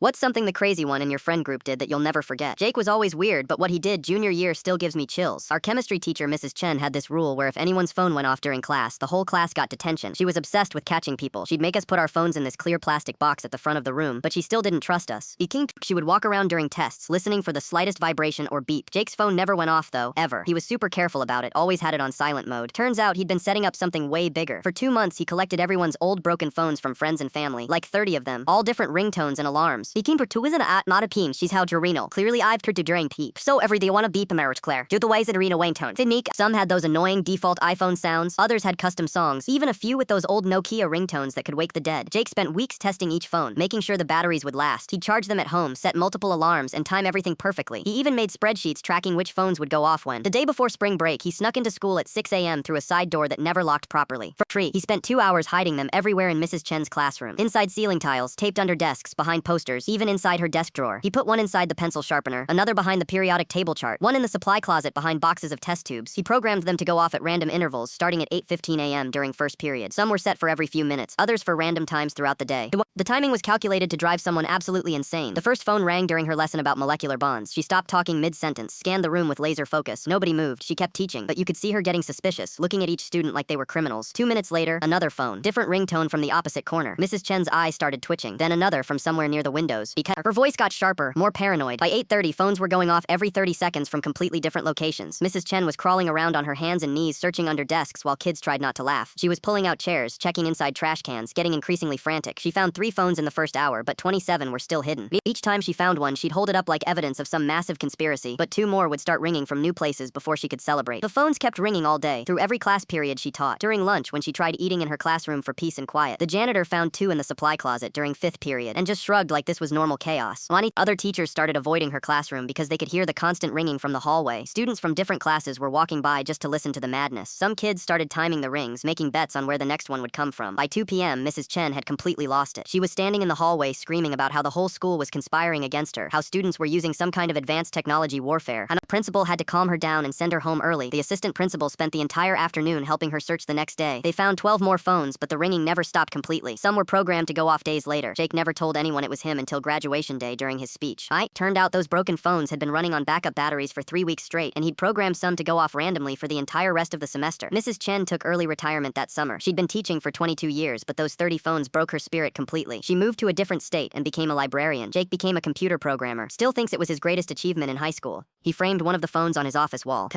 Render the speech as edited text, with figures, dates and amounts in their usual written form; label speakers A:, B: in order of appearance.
A: What's something the crazy one in your friend group did that you'll never forget? Jake was always weird, but what he did junior year still gives me chills. Our chemistry teacher, Mrs. Chen, had this rule where if anyone's phone went off during class, the whole class got detention. She was obsessed with catching people. She'd make us put our phones in this clear plastic box at the front of the room, but she still didn't trust us. She would walk around during tests, listening for the slightest vibration or beep. Jake's phone never went off though, ever. He was super careful about it, always had it on silent mode. Turns out he'd been setting up something way bigger. For 2 months, he collected everyone's old broken phones from friends and family, like 30 of them, all different ringtones and alarms. He came for two isn't not a peen, she's how Dorino. Clearly I've heard to during peep. So every day wanna beep a marriage Claire. Do the ways that Arena Wayne tone. Unique. Some had those annoying default iPhone sounds, others had custom songs, even a few with those old Nokia ringtones that could wake the dead. Jake spent weeks testing each phone, making sure the batteries would last. He'd charge them at home, set multiple alarms, and time everything perfectly. He even made spreadsheets tracking which phones would go off when. The day before spring break, he snuck into school at 6 a.m. through a side door that never locked properly. For free, he spent 2 hours hiding them everywhere in Mrs. Chen's classroom. Inside ceiling tiles, taped under desks, behind posters, even inside her desk drawer. He put one inside the pencil sharpener, another behind the periodic table chart, one in the supply closet behind boxes of test tubes. He programmed them to go off at random intervals, starting at 8:15 a.m. during first period. Some were set for every few minutes, others for random times throughout the day. The timing was calculated to drive someone absolutely insane. The first phone rang during her lesson about molecular bonds. She stopped talking mid-sentence, scanned the room with laser focus. Nobody moved. She kept teaching, but you could see her getting suspicious, looking at each student like they were criminals. 2 minutes later, another phone, different ringtone from the opposite corner. Mrs. Chen's eye started twitching, then another from somewhere near the windows. Because her voice got sharper, more paranoid. By 8:30, phones were going off every 30 seconds from completely different locations. Mrs. Chen was crawling around on her hands and knees, searching under desks while kids tried not to laugh. She was pulling out chairs, checking inside trash cans, getting increasingly frantic. She found 3 phones in the first hour, but 27 were still hidden. Each time she found one, she'd hold it up like evidence of some massive conspiracy, but 2 more would start ringing from new places before she could celebrate. The phones kept ringing all day, through every class period she taught. During lunch, when she tried eating in her classroom for peace and quiet, the janitor found 2 in the supply closet during 5th period, and just shrugged like this was normal chaos. Other teachers started avoiding her classroom because they could hear the constant ringing from the hallway. Students from different classes were walking by just to listen to the madness. Some kids started timing the rings, making bets on where the next one would come from. By 2 p.m., Mrs. Chen had completely lost it. She was standing in the hallway screaming about how the whole school was conspiring against her, how students were using some kind of advanced technology warfare. And the principal had to calm her down and send her home early. The assistant principal spent the entire afternoon helping her search the next day. They found 12 more phones, but the ringing never stopped completely. Some were programmed to go off days later. Jake never told anyone it was him until graduation day during his speech. Turned out those broken phones had been running on backup batteries for 3 weeks straight, and he'd programmed some to go off randomly for the entire rest of the semester. Mrs. Chen took early retirement that summer. She'd been teaching for 22 years, but those 30 phones broke her spirit completely. She moved to a different state and became a librarian. Jake became a computer programmer. Still thinks it was his greatest achievement in high school. He framed one of the phones on his office wall.